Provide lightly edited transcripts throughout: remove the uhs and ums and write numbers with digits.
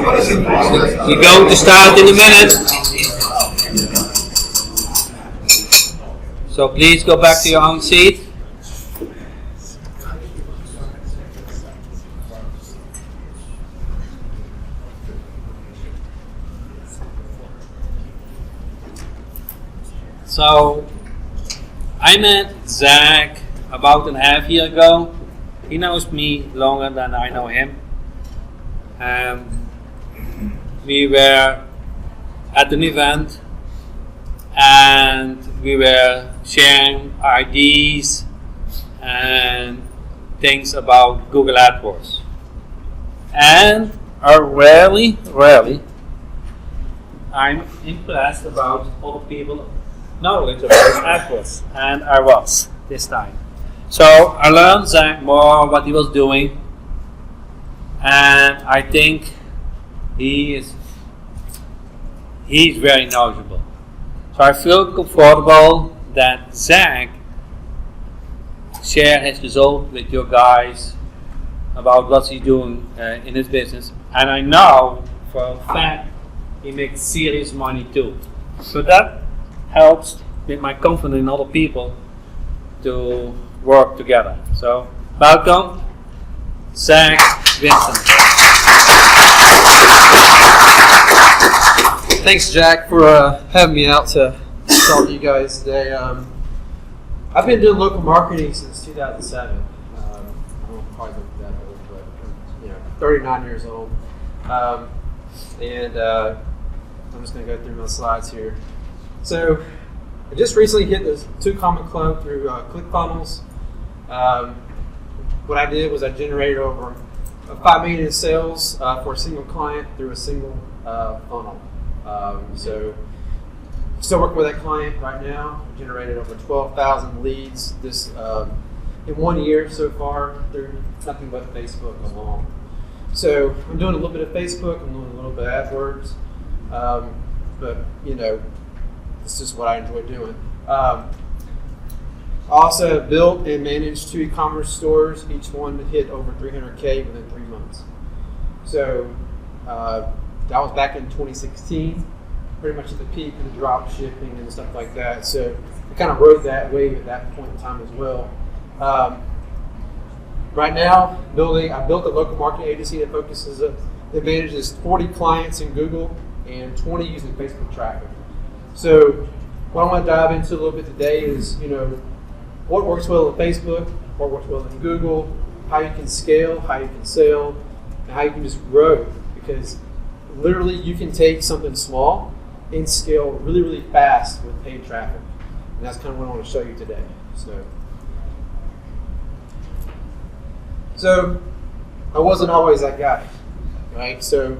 We're going to start in a minute. So please go back to your own seat. So I met Zach about a half year ago. He knows me longer than I know him. We were at an event and we were sharing ideas and things about Google AdWords. And rarely, I'm impressed about other people's knowledge about AdWords, and I was this time. So I learned Zach more what he was doing, and I think he's very knowledgeable. So I feel comfortable that Zach share his result with you guys about what he's doing in his business, and I know for a fact he makes serious money too. So that helps with my confidence in other people to work together. So welcome, Zach Vincent. Thanks, Jack, for having me out to talk to you guys today. I've been doing local marketing since 2007. I don't probably look that old, but I'm 39 years old. I'm just going to go through my slides here. So I just recently hit the 2 Comma Club through ClickFunnels. What I did was I generated over $5 million in sales for a single client through a single funnel. So still working with that client right now. I generated over 12,000 leads this in 1 year so far through nothing but Facebook alone. So I'm doing a little bit of Facebook, I'm doing a little bit of AdWords, but it's just what I enjoy doing. I also built and managed 2 e-commerce stores, each one hit over 300K within 3 months. So that was back in 2016, pretty much at the peak of the drop shipping and stuff like that. So I kind of rode that wave at that point in time as well. Right now, I built a local marketing agency that manages 40 clients in Google and 20 using Facebook traffic. So what I want to dive into a little bit today is, what works well in Facebook, what works well in Google, how you can scale, how you can sell, and how you can just grow. Because literally you can take something small and scale really, really fast with paid traffic. And that's kind of what I want to show you today. So I wasn't always that guy, right? So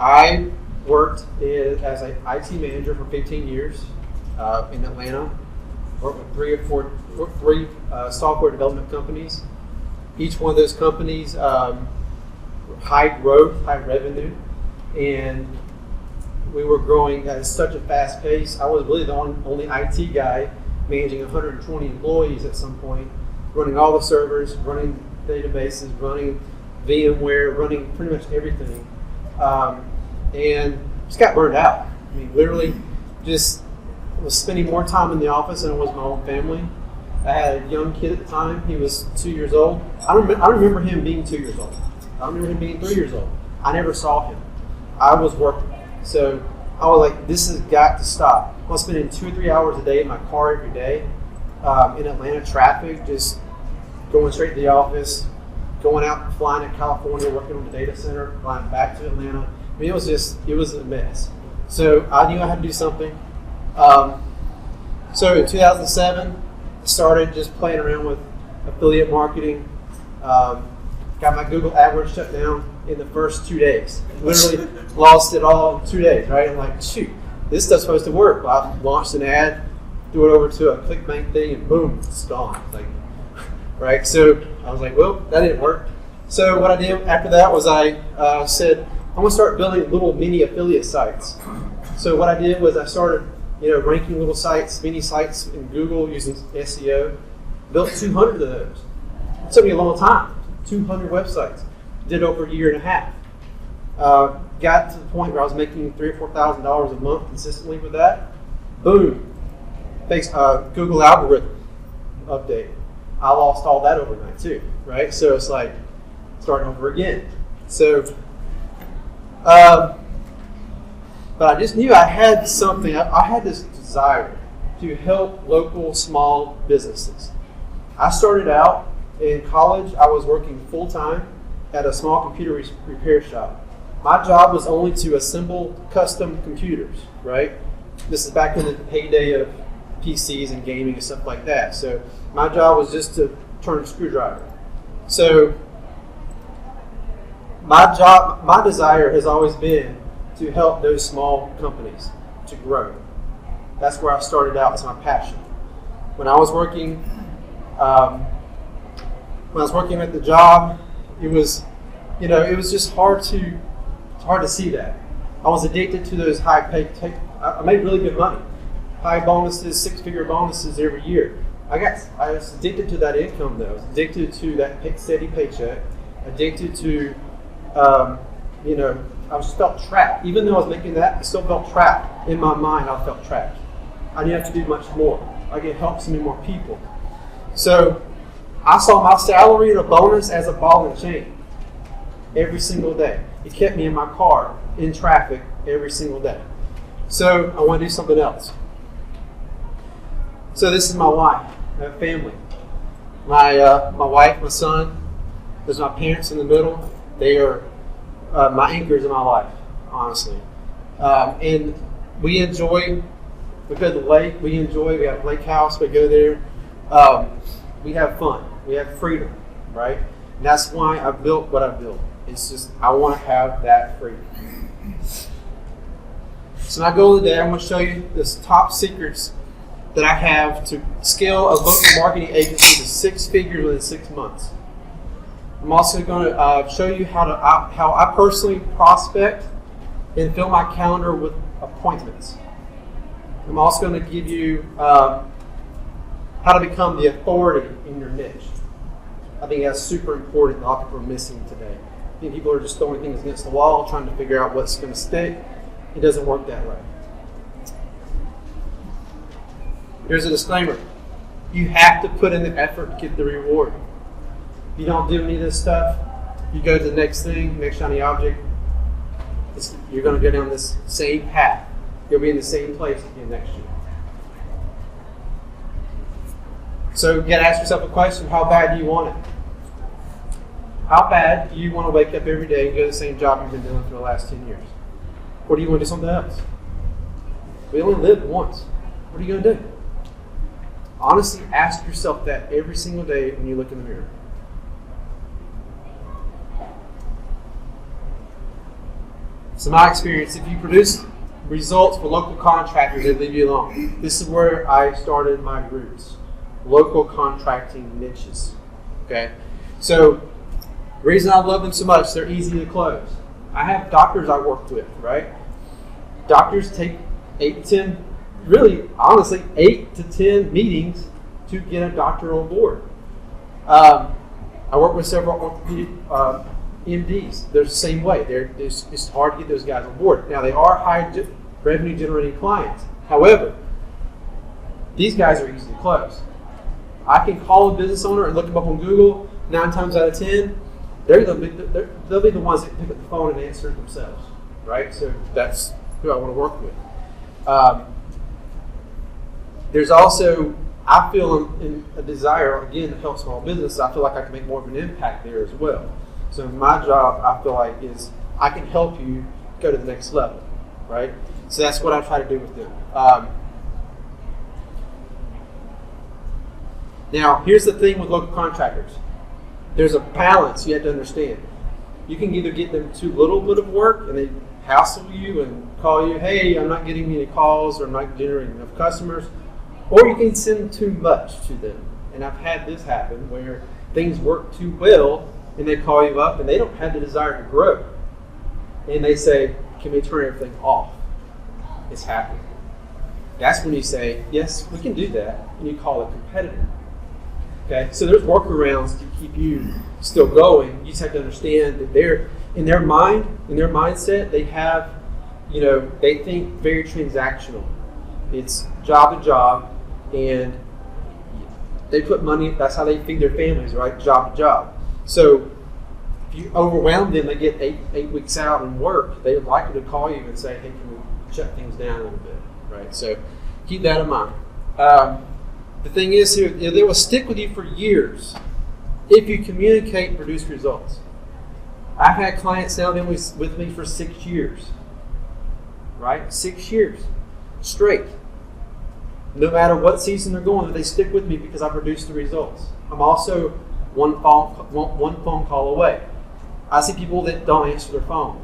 I worked as an IT manager for 15 years in Atlanta. Worked with three software development companies. Each one of those companies, high growth, high revenue, and we were growing at such a fast pace. I was really the only IT guy managing 120 employees at some point, running all the servers, running databases, running VMware, running pretty much everything. And just got burned out. I mean, literally just was spending more time in the office than I was my own family. I had a young kid at the time. He was 2 years old. I remember him being 2 years old. I remember him being 3 years old. I never saw him. I was working. So I was like, this has got to stop. I was spending 2 or 3 hours a day in my car every day in Atlanta traffic, just going straight to the office, going out, flying to California, working on the data center, flying back to Atlanta. I mean, it was a mess. So I knew I had to do something. So in 2007, I started just playing around with affiliate marketing. Got my Google AdWords shut down in the first 2 days. Literally lost it all in 2 days, right? I'm like, shoot, this stuff's supposed to work. Well, I launched an ad, threw it over to a ClickBank thing, and boom, it's gone. Like, right? So I was like, well, that didn't work. So what I did after that was I said, I'm going to start building little mini affiliate sites. So what I did was I started, ranking little sites, mini sites in Google using SEO. Built 200 of those. It took me a long time. 200 websites. Did over a year and a half. Got to the point where I was making $3,000 or $4,000 a month consistently with that. Boom. Google algorithm update. I lost all that overnight too, right? So it's like starting over again. So, but I just knew I had something. I had this desire to help local small businesses. I started out in college. I was working full time at a small computer repair shop. My job was only to assemble custom computers, right? This is back in the heyday of PCs and gaming and stuff like that. So my job was just to turn a screwdriver. So my desire has always been to help those small companies to grow. That's where I started out. It's my passion. When I was working at the job, it was just hard to see that. I was addicted to those high pay. I made really good money, high bonuses, 6-figure bonuses every year. I was addicted to that income though. I was addicted to that steady paycheck. Addicted to, I just felt trapped. Even though I was making that, I still felt trapped. In my mind, I felt trapped. I didn't have to do much more. I could help so many more people. So I saw my salary and a bonus as a ball and chain every single day. It kept me in my car in traffic every single day. So I want to do something else. So this is my wife. I have family. My wife, my son. There's my parents in the middle. They are my anchors in my life, honestly. And we enjoy. We go to the lake. We have a lake house. We go there. We have fun. We have freedom, right? And that's why I built what I built. It's just I want to have that freedom. So my goal today, I'm going to show you the top secrets that I have to scale a local marketing agency to 6 figures within 6 months. I'm also going to show you how I personally prospect and fill my calendar with appointments. I'm also going to give you how to become the authority in your niche. I think that's super important. A lot of people are missing today. I think people are just throwing things against the wall, trying to figure out what's going to stick. It doesn't work that way. Here's a disclaimer. You have to put in the effort to get the reward. If you don't do any of this stuff, you go to the next thing, next shiny object, you're going to go down this same path. You'll be in the same place again next year. So you got to ask yourself a question: how bad do you want it? How bad do you want to wake up every day and go to the same job you've been doing for the last 10 years? Or do you want to do something else? We only live once. What are you going to do? Honestly, ask yourself that every single day when you look in the mirror. So my experience, if you produce results for local contractors, they leave you alone. This is where I started my roots. Local contracting niches. Okay? So the reason I love them so much, they're easy to close. I have doctors I work with, right? Doctors take 8 to 10, really, honestly, 8 to 10 meetings to get a doctor on board. I work with several orthopedic MDs. They're the same way. It's hard to get those guys on board. Now, they are high revenue generating clients. However, these guys are easy to close. I can call a business owner and look them up on Google. 9 times out of 10, they'll be the ones that pick up the phone and answer it themselves, right? So that's who I want to work with. There's also, I feel in a desire, again, to help small business. I feel like I can make more of an impact there as well. So my job, I feel like, is I can help you go to the next level, right? So that's what I try to do with them. Now, here's the thing with local contractors. There's a balance you have to understand. You can either get them too little bit of work and they hassle you and call you, hey, I'm not getting any calls or I'm not generating enough customers. Or you can send too much to them. And I've had this happen where things work too well and they call you up and they don't have the desire to grow. And they say, can we turn everything off? It's happening. That's when you say, yes, we can do that. And you call a competitor. Okay, so there's workarounds to keep you still going. You just have to understand that they're in their mindset, they have, they think very transactional. It's job to job, and they put money. That's how they feed their families, right? Job to job. So if you overwhelm them, they get eight weeks out and work. They're likely to call you and say, "Hey, can we shut things down a little bit?" Right? So keep that in mind. The thing is here, they will stick with you for years if you communicate and produce results. I've had clients now been with me for 6 years. Right? 6 years straight. No matter what season they're going, they stick with me because I produce the results. I'm also one phone call away. I see people that don't answer their phone.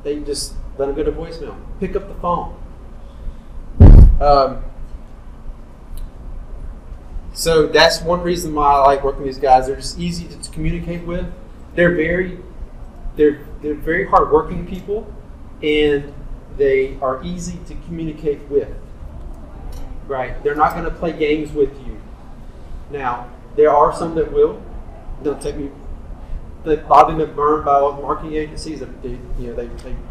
They just let them go to voicemail. Pick up the phone. So that's one reason why I like working with these guys. They're just easy to communicate with. They're very hardworking people, and they are easy to communicate with. Right? They're not going to play games with you. Now, there are some that will. They'll take me. A lot of them have burned by marketing agencies. They know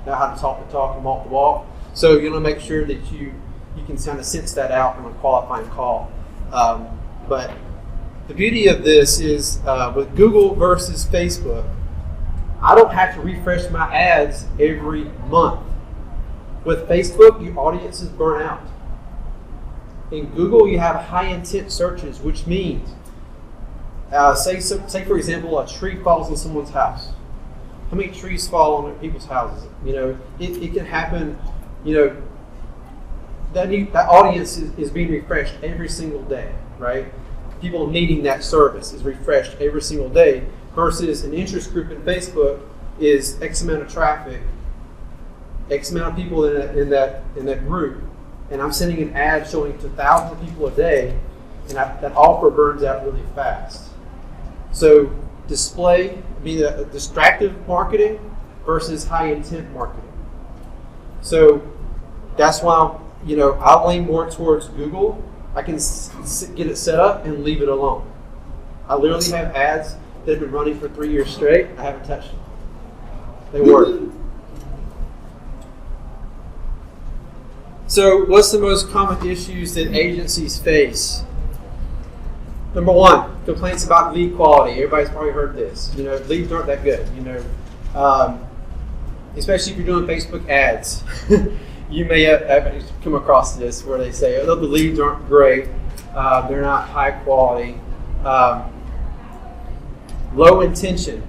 how to talk the talk and walk the walk. So you want to make sure that you can kind of sense that out on a qualifying call. But the beauty of this is with Google versus Facebook, I don't have to refresh my ads every month. With Facebook, your audiences burn out. In Google, you have high intent searches, which means, say for example, a tree falls on someone's house. How many trees fall on people's houses? It can happen. That audience is being refreshed every single day, right? People needing that service is refreshed every single day. Versus an interest group in Facebook is X amount of traffic, X amount of people in that group. And I'm sending an ad showing to thousands of people a day, and that offer burns out really fast. So distractive marketing versus high intent marketing. So that's why I lean more towards Google. I can get it set up and leave it alone. I literally have ads that have been running for 3 years straight. I haven't touched them. They work. So what's the most common issues that agencies face? Number one, complaints about lead quality. Everybody's probably heard this. Leads aren't that good. Especially if you're doing Facebook ads. You may have come across this where they say, "Oh, the leads aren't great. They're not high quality. Low retention.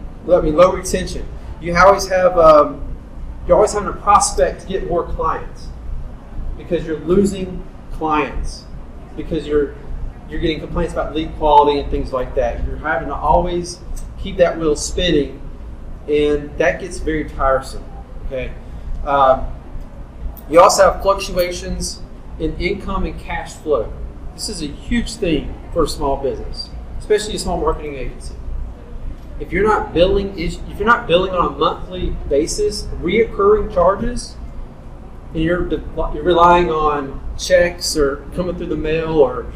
You always have you're always having a prospect to get more clients because you're losing clients because you're getting complaints about lead quality and things like that. You're having to always keep that wheel spinning, and that gets very tiresome. Okay. You also have fluctuations in income and cash flow. This is a huge thing for a small business, especially a small marketing agency. If you're not billing on a monthly basis, reoccurring charges, and you're relying on checks or coming through the mail or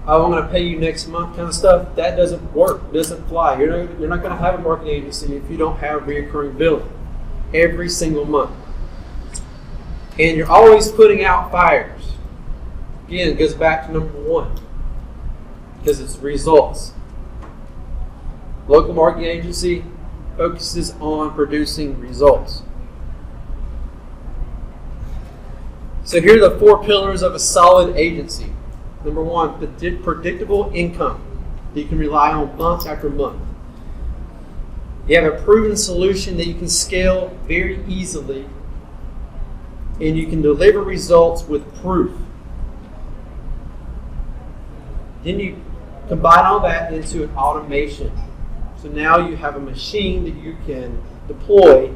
I'm going to pay you next month kind of stuff, that doesn't work. It doesn't fly. You're not going to have a marketing agency if you don't have reoccurring billing every single month. And you're always putting out fires. Again, it goes back to number one, because it's results. Local marketing agency focuses on producing results. So here are the 4 pillars of a solid agency. Number one, predictable income that you can rely on month after month. You have a proven solution that you can scale very easily, and you can deliver results with proof. Then you combine all that into an automation. So now you have a machine that you can deploy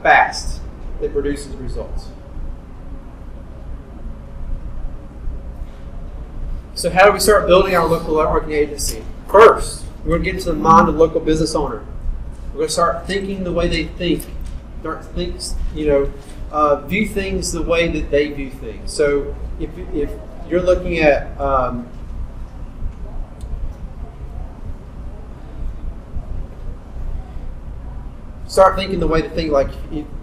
fast that produces results. So how do we start building our local marketing agency? First, we're going to get into the mind of the local business owner. We're going to start thinking the way they think. View things the way that they view things. So if you're looking at start thinking the way to think. Like,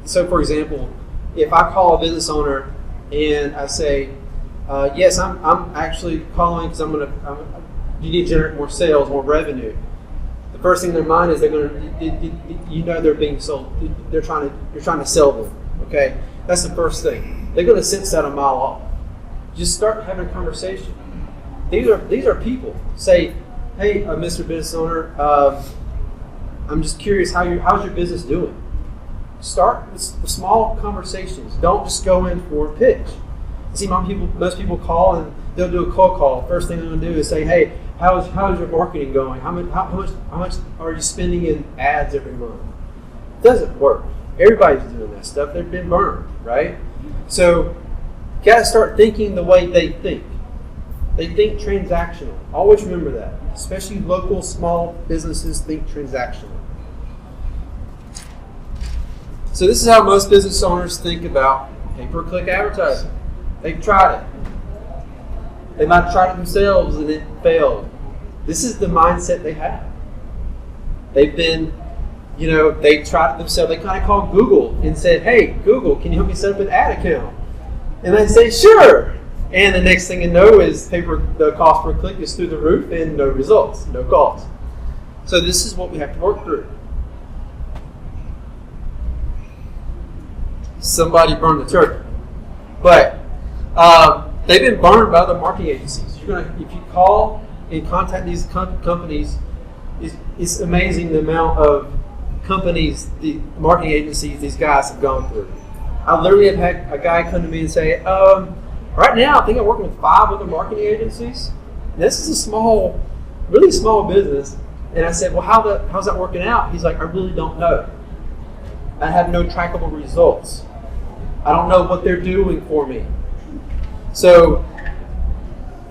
so for example, if I call a business owner and I say, yes, I'm actually calling because you need to generate more sales, more revenue. The first thing in their mind is they're being sold. You're trying to sell them. Okay, that's the first thing. They're going to sense that a mile off. Just start having a conversation. These are people. Say, hey, Mr. Business Owner, I'm just curious how's your business doing. Start with small conversations. Don't just go in for a pitch. See, most people call and they'll do a cold call. First thing they're going to do is say, hey, how's your marketing going? How much are you spending in ads every month? It doesn't work. Everybody's doing that stuff. They've been burned, right? So you got to start thinking the way they think. They think transactional. Always remember that. Especially local small businesses think transactional. So this is how most business owners think about pay-per-click advertising. They've tried it. They might have tried it themselves and it failed. This is the mindset they have. They've been, they tried it themselves. They kind of called Google and said, hey, Google, can you help me set up an ad account? And they say, sure. And the next thing you know is the cost per click is through the roof and no results, no calls. So this is what we have to work through. Somebody burned the turkey. But they've been burned by other marketing agencies. If you call and contact these companies, it's amazing the amount of companies, the marketing agencies these guys have gone through. I literally have had a guy come to me and say, right now I think I'm working with 5 other marketing agencies. And this is a really small business. And I said, well, how's that working out? He's like, I really don't know. I have no trackable results. I don't know what they're doing for me. So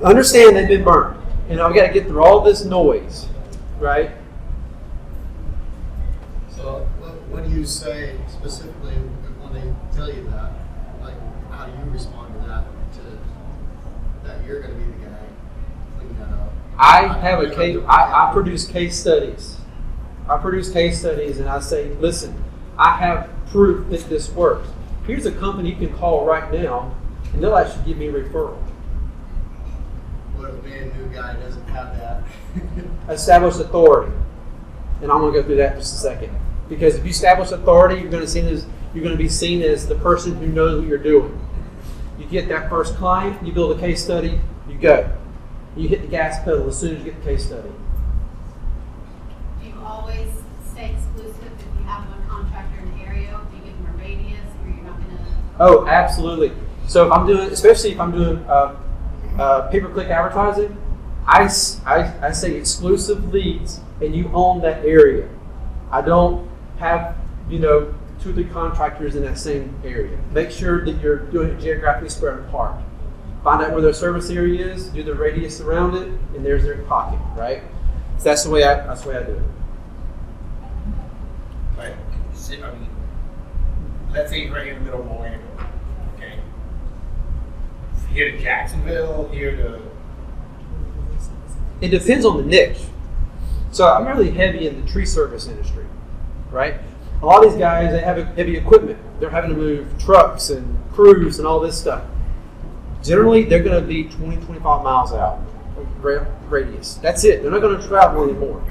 understand they've been burned. And I've got to get through all this noise, right? So what do you say specifically when they tell you that? Like, how do you respond to that? That you're going to be the guy cleaning that up? I produce case studies. I produce case studies and I say, listen, I have proof that this works. Here's a company you can call right now and they'll actually give me a referral. What if being a new guy doesn't have that? Establish authority. And I'm going to go through that in just a second. Because if you establish authority, you're going to be seen as the person who knows what you're doing. You get that first client, you build a case study, you go. You hit the gas pedal as soon as you get the case study. Do you always stay exclusive if you have one contractor in the area? Do you give them a radius or you're not going to? Oh, absolutely. So especially if I'm doing pay-per-click advertising, I say exclusive leads and you own that area. I don't have, 2 or 3 contractors in that same area. Make sure that you're doing it geographically spread apart. Find out where their service area is, do the radius around it, and there's their pocket, right? So that's the way I do it. But let's say you're right in the middle of Orlando, okay? Here to Jacksonville, here to. It depends on the niche. So I'm really heavy in the tree service industry, right? A lot of these guys, they have heavy equipment. They're having to move trucks and crews and all this stuff. Generally, they're going to be 20, 25 miles out radius. That's it. They're not going to travel anymore.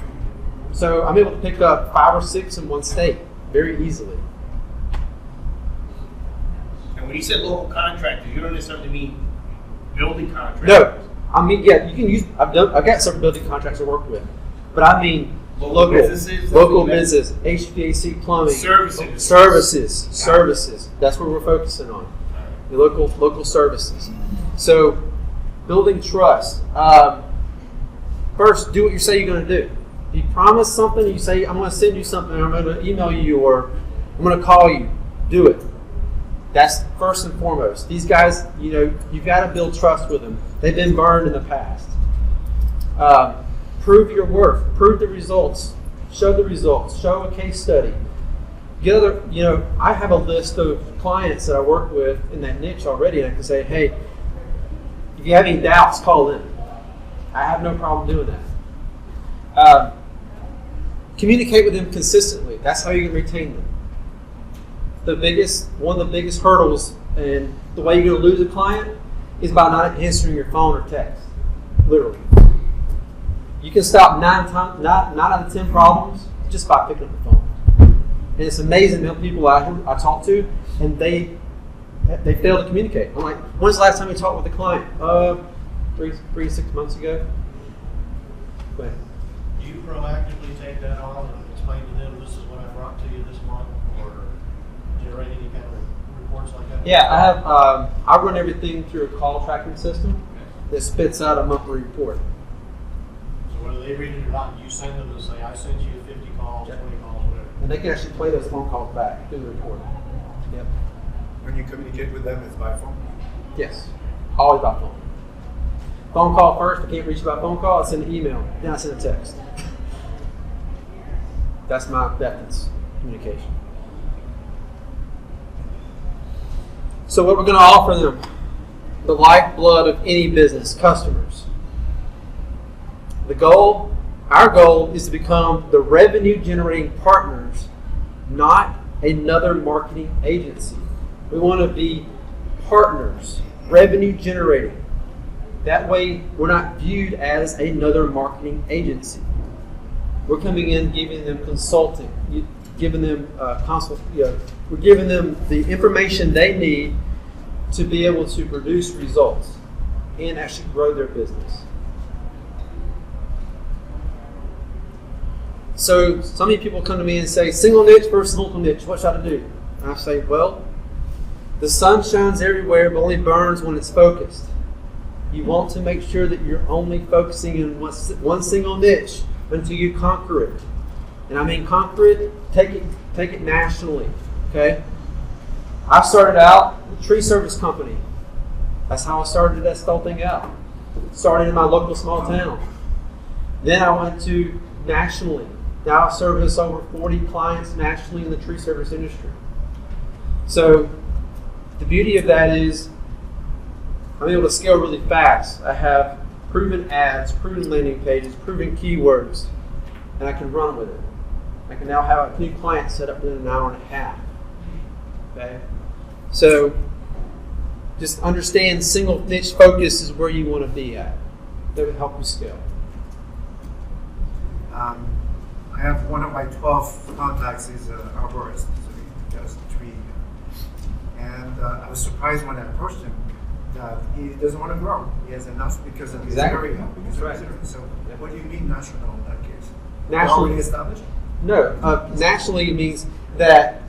So I'm able to pick up 5 or 6 in one state very easily. And when you said local contractors, you don't necessarily mean building contractors. No, I mean, yeah, you can use. I've got several building contracts I work with, but I mean local businesses, business, HVAC, plumbing, services. That's what we're focusing on. The local services. So, building trust. First, do what you say you're going to do. If you promise something, you say, I'm going to send you something, or I'm going to email you, or I'm going to call you. Do it. That's first and foremost. These guys, you've got to build trust with them. They've been burned in the past. Prove your worth. Prove the results. Show the results. Show a case study. I have a list of clients that I work with in that niche already, and I can say, hey, if you have any doubts, call in. I have no problem doing that. Communicate with them consistently. That's how you can retain them. One of the biggest hurdles and the way you're going to lose a client is by not answering your phone or text. Literally. You can stop 9 out of 10 problems just by picking up the phone. And it's amazing the people I talk to, and they fail to communicate. I'm like, when's the last time you talked with a client? 3 to 6 months ago. Go ahead. Do you proactively take that on and explain to them, this is what I brought to you this month, or generate any kind of reports like that? Yeah, I have. I run everything through a call tracking system that spits out a monthly report. So whether they read it or not, you send them and say, I sent you 50 calls, 20 calls, whatever. And they can actually play those phone calls back through the report. Yep. When you communicate with them, it's by phone? Yes. Always by phone. Phone call first. If I can't reach you by phone call, I send an email. Then I send a text. That's my methods communication. So what we're going to offer them, the lifeblood of any business, customers. Our goal is to become the revenue generating partners, not another marketing agency. We want to be partners, revenue generating. That way we're not viewed as another marketing agency. We're coming in giving them consulting, giving them we're giving them the information they need to be able to produce results and actually grow their business. So many people come to me and say, single niche versus multiple niche, what should I do? And I say, well, the sun shines everywhere but only burns when it's focused. You want to make sure that you're only focusing in one single niche until you conquer it. And I mean conquer it, take it nationally. Okay? I started out a tree service company. That's how I started that whole thing out. Started in my local small town. Then I went to nationally. Now I service over 40 clients nationally in the tree service industry. So the beauty of that is I'm able to scale really fast. I have proven ads, proven landing pages, proven keywords, and I can run with it. I can now have a new client set up within an hour and a half. Okay? So just understand single niche focus is where you want to be at. That would help you scale. I have one of my 12 contacts is an arborist, so he does tree. And I was surprised when I approached him that he doesn't want to grow. He has enough because of his Exactly. area. Because That's of his right. area. So Yep. what do you mean national in that case? Nationally- Already established? No, nationally means that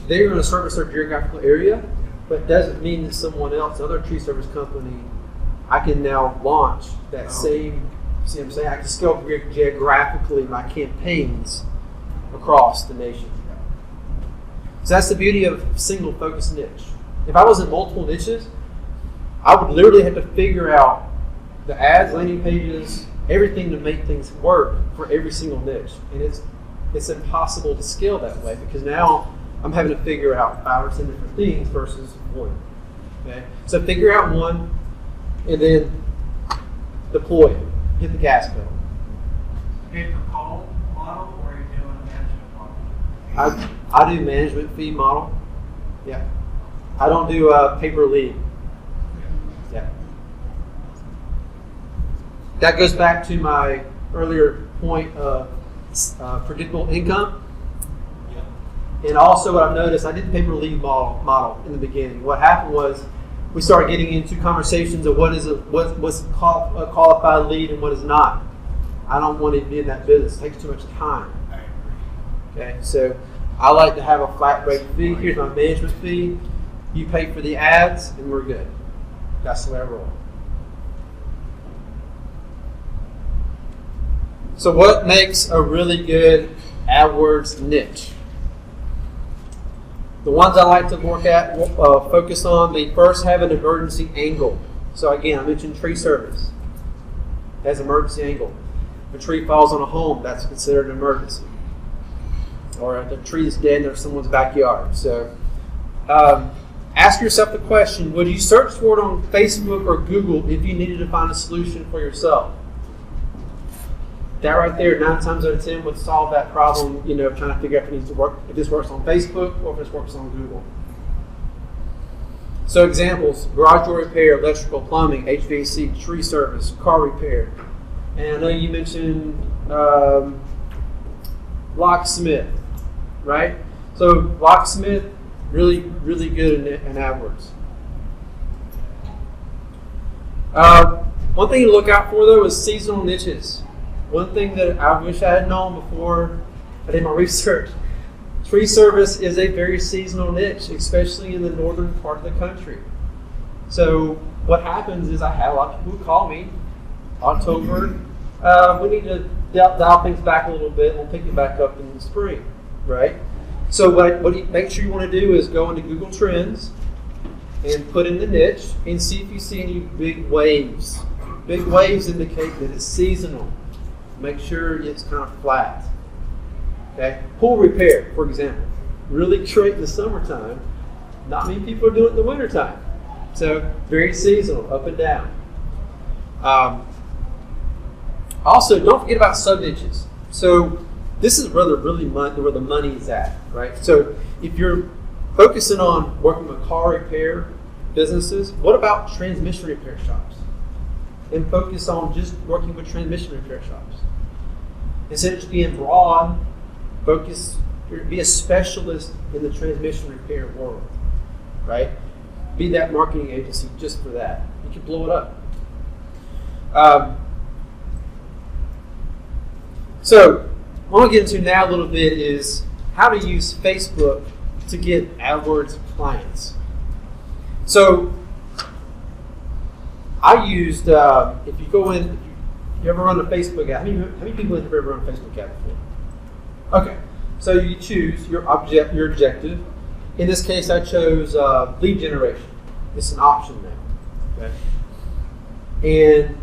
they're going to service their geographical area, but doesn't mean that someone else, another tree service company, I can now launch that same. See what I'm saying? I can scale geographically my campaigns across the nation. So that's the beauty of single focus niche. If I was in multiple niches, I would literally have to figure out the ads, landing pages, everything to make things work for every single niche. And it's impossible to scale that way because now I'm having to figure out 5 or 10 different things versus one. Okay? So figure out one and then deploy it. Hit the gas pedal. Pay-per-call model, or are you doing a management model? I do management fee model. Yeah. I don't do a pay-per lead. Yeah. That goes back to my earlier point of predictable income. And also what I've noticed, I did the pay-per lead model in the beginning. What happened was we started getting into conversations of what's a qualified lead and what is not. I don't want to be in that business. It takes too much time. Okay, so I like to have a flat rate fee. Here's my management fee. You pay for the ads, and we're good. That's the way I roll. So what makes a really good AdWords niche? The ones I like to focus on, they first have an emergency angle. So again, I mentioned tree service. It has an emergency angle. If a tree falls on a home, that's considered an emergency. Or if the tree is dead in someone's backyard. So ask yourself the question, would you search for it on Facebook or Google if you needed to find a solution for yourself? that right there, 9 times out of 10 would solve that problem, you know, trying to figure out if it needs to work, if this works on Facebook or if this works on Google. So examples: garage door repair, electrical, plumbing, HVAC, tree service, car repair. And I know you mentioned locksmith, right? So locksmith, really, really good in AdWords. One thing to look out for though is seasonal niches. One thing that I wish I had known before I did my research: tree service is a very seasonal niche, especially in the northern part of the country. So what happens is I have a lot of people who call me, October, we need to dial things back a little bit. We'll pick it back up in the spring, right? So what you make sure you want to do is go into Google Trends and put in the niche and see if you see any big waves. Big waves indicate that it's seasonal. Make sure it's kind of flat. Okay, pool repair, for example, really great in the summertime. Not many people are doing it in the wintertime. So very seasonal, up and down. Also, don't forget about sub-niches. So this is where the money is at, right? So if you're focusing on working with car repair businesses, what about transmission repair shops? And focus on just working with transmission repair shops. Instead of just being broad, be a specialist in the transmission repair world, right? Be that marketing agency just for that. You can blow it up. So, what I want to get into now a little bit is how to use Facebook to get AdWords clients. So, I used, if you go in, if you ever run a Facebook ad, how many people have ever run a Facebook ad before? Okay, so you choose your objective. In this case, I chose lead generation. It's an option now. Okay. And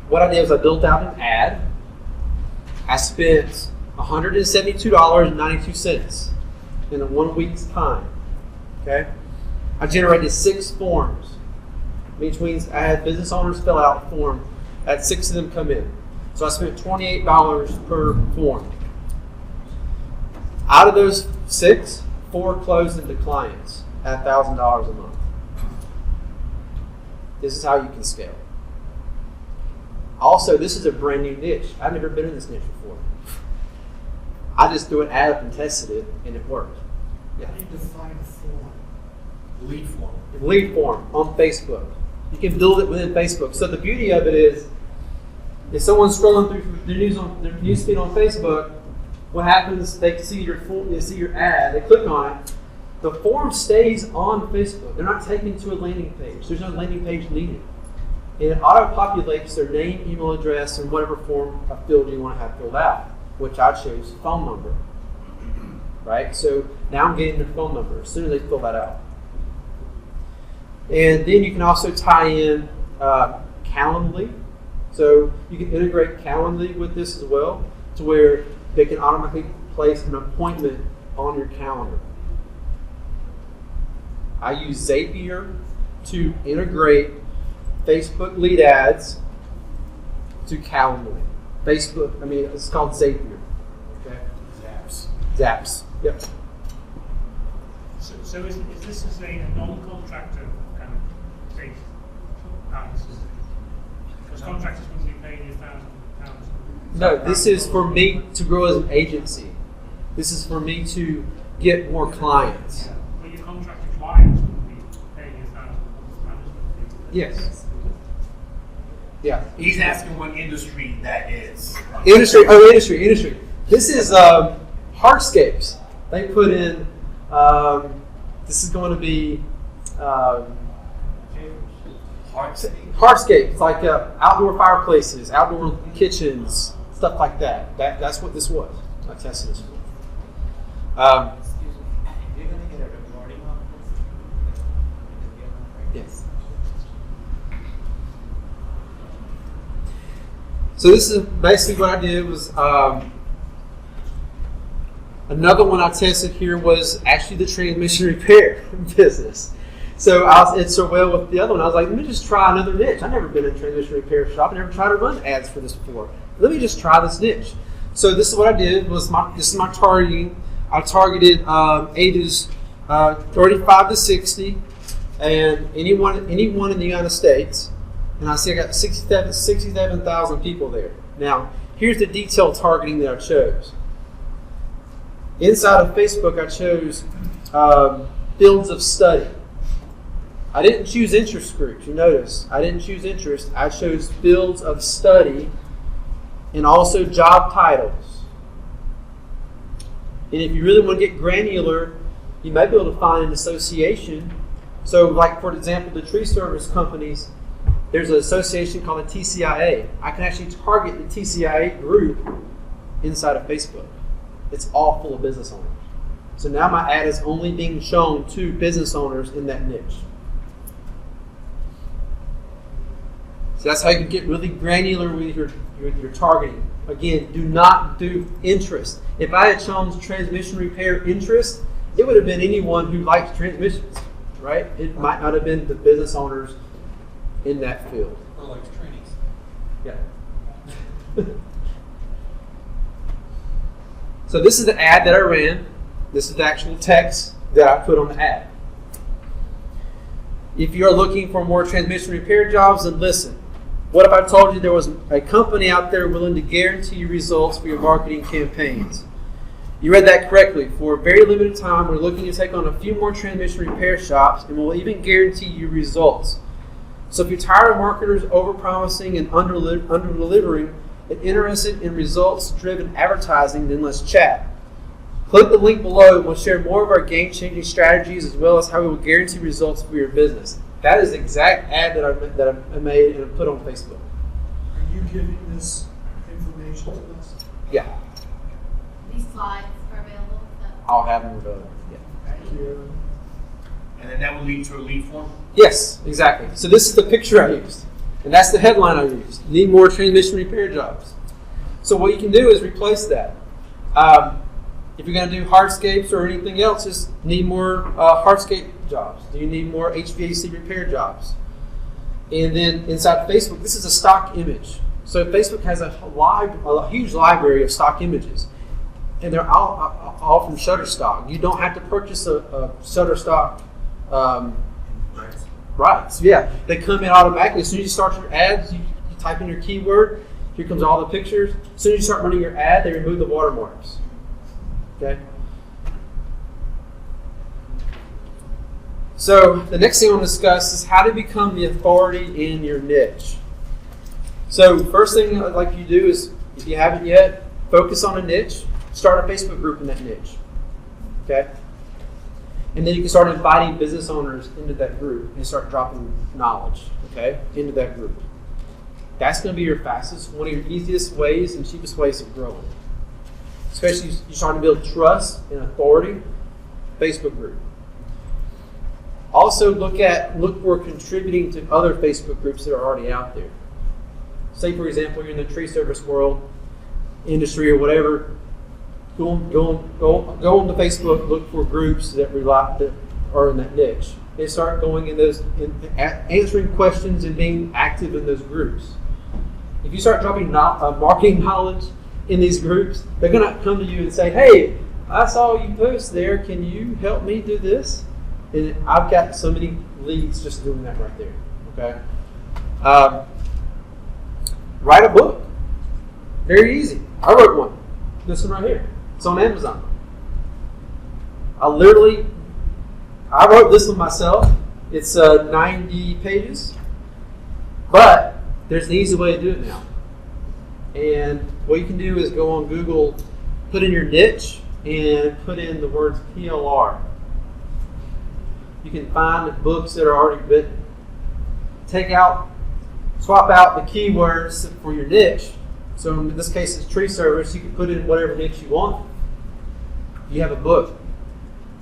what I did was I built out an ad. I spent $172.92 in a 1 week's time. Okay. I generated 6 forms, which means I had business owners fill out a form. I had 6 of them come in. So I spent $28 per form. Out of those 6, 4 closed into clients at $1,000 a month. This is how you can scale. Also, this is a brand new niche. I've never been in this niche before. I just threw an ad up and tested it, and it worked. Yeah. How do you define a form? Lead form. Lead form on Facebook. You can build it within Facebook. So the beauty of it is, if someone's scrolling through their newsfeed on Facebook, what happens? They see your form, they see your ad, they click on it. The form stays on Facebook. They're not taken to a landing page. There's no landing page needed. And it auto-populates their name, email address, and whatever form of field you want to have filled out, which I chose phone number. Right? So now I'm getting their phone number as soon as they fill that out. And then you can also tie in Calendly. So you can integrate Calendly with this as well, to where they can automatically place an appointment on your calendar. I use Zapier to integrate Facebook lead ads to Calendly. It's called Zapier. Okay. Zaps. Yep. So is this a non-contractor kind of thing? Because contractors wouldn't be paying you £1,000. No, this is for me to grow as an agency. This is for me to get more clients. Well, your contractor clients wouldn't be paying you £1,000 management fee. Yes. Yeah. He's asking what industry that is. Industry. This is hardscapes. They put in, this is going to be hardscapes, like outdoor fireplaces, outdoor kitchens, stuff like that. That's what this was. I tested this for. Excuse me, you're going to get a recording of this? Yes. So this is basically what I did was, another one I tested here was actually the transmission repair business. So it so well with the other one, I was like, let me just try another niche. I've never been in a transmission repair shop. I never tried to run ads for this before. let me just try this niche. So this is what I did. This is my targeting. I targeted ages 35 to 60, and anyone in the United States. And I see I got 67,000 people there. Now, here's the detailed targeting that I chose. Inside of Facebook, I chose fields of study. I didn't choose interest groups. You notice, I didn't choose interest. I chose fields of study and also job titles. And if you really want to get granular, you might be able to find an association. So, like, for example, the tree service companies, there's an association called the TCIA. I can actually target the TCIA group inside of Facebook. It's all full of business owners. So now my ad is only being shown to business owners in that niche. So that's how you can get really granular with your targeting. Again, do not do interest. If I had chosen transmission repair interest, it would have been anyone who likes transmissions, right? It might not have been the business owners in that field. Or like trainees. Yeah. So this is the ad that I ran. This is the actual text that I put on the ad. If you're looking for more transmission repair jobs, then listen. What if I told you there was a company out there willing to guarantee you results for your marketing campaigns? You read that correctly. For a very limited time, we're looking to take on a few more transmission repair shops, and we'll even guarantee you results. So if you're tired of marketers overpromising and under-delivering and interested in results-driven advertising, then let's chat. Click the link below and we'll share more of our game-changing strategies as well as how we will guarantee results for your business. That is the exact ad that I made and put on Facebook. Are you giving this information to us? Yeah, These slides are available. So. I'll have them available. Yeah. Thank you. And then that would lead to a lead form? Yes, exactly. So this is the picture I used. And that's the headline I used. Need more transmission repair jobs. So what you can do is replace that. If you're going to do hardscapes or anything else, just need more hardscape jobs. Do you need more HVAC repair jobs? And then inside Facebook, this is a stock image. So Facebook has a huge library of stock images. And they're all from Shutterstock. You don't have to purchase a Shutterstock rights. Yeah, they come in automatically. As soon as you start your ads, you type in your keyword. Here comes all the pictures. As soon as you start running your ad, they remove the watermarks. Okay. So the next thing I want to discuss is how to become the authority in your niche. So first thing I'd like you to do is, if you haven't yet, focus on a niche. Start a Facebook group in that niche. Okay. And then you can start inviting business owners into that group and start dropping knowledge, okay, into that group. That's going to be your fastest, one of your easiest ways and cheapest ways of growing. Especially if you're trying to build trust and authority, Facebook group. Also look for contributing to other Facebook groups that are already out there. Say, for example, you're in the tree service world, industry or whatever. Go on to Facebook, look for groups that are in that niche. And start going in those, answering questions and being active in those groups. If you start dropping marketing knowledge in these groups, they're going to come to you and say, "Hey, I saw you post there. Can you help me do this?" And I've got so many leads just doing that right there. Okay. Write a book. Very easy. I wrote one. This one right here. It's on Amazon. I wrote this one myself. It's 90 pages. But there's an easy way to do it now. And what you can do is go on Google, put in your niche, and put in the words PLR. You can find books that are already written. Swap out the keywords for your niche. So in this case, it's tree service. You can put in whatever niche you want. You have a book.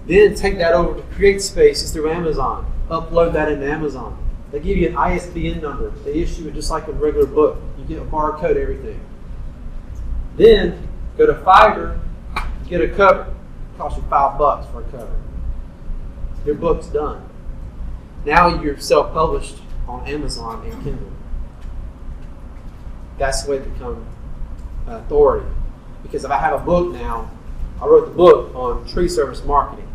Then take that over to CreateSpace. It's through Amazon. Upload that into Amazon. They give you an ISBN number. They issue it just like a regular book. You get a barcode, everything. Then go to Fiverr, get a cover. It costs you $5 for a cover. Your book's done. Now you're self-published on Amazon and Kindle. That's the way to become authority. Because if I have a book now, I wrote the book on tree service marketing.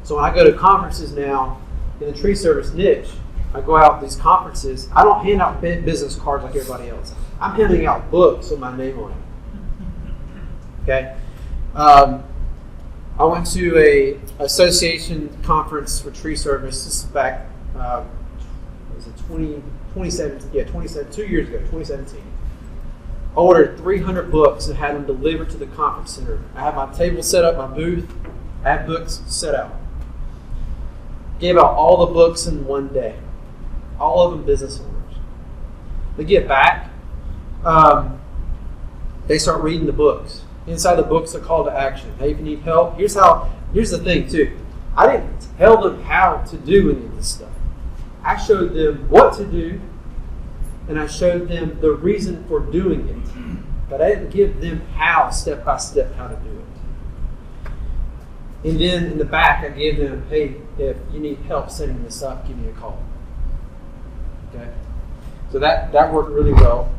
So when I go to conferences now in the tree service niche, I go out to these conferences, I don't hand out business cards like everybody else. I'm handing out books with my name on it. Okay? I went to a association conference for tree service. This is back, was it 2017? Yeah, 2 years ago, 2017. I ordered 300 books and had them delivered to the conference center. I had my table set up, my booth. I had books set out. Gave out all the books in one day. All of them business owners. They get back. They start reading the books. Inside the book's a call to action. Hey, if you need help, here's the thing too. I didn't tell them how to do any of this stuff. I showed them what to do, and I showed them the reason for doing it. But I didn't give them how, step by step, how to do it. And then in the back, I gave them, hey, if you need help setting this up, give me a call. Okay? So that worked really well.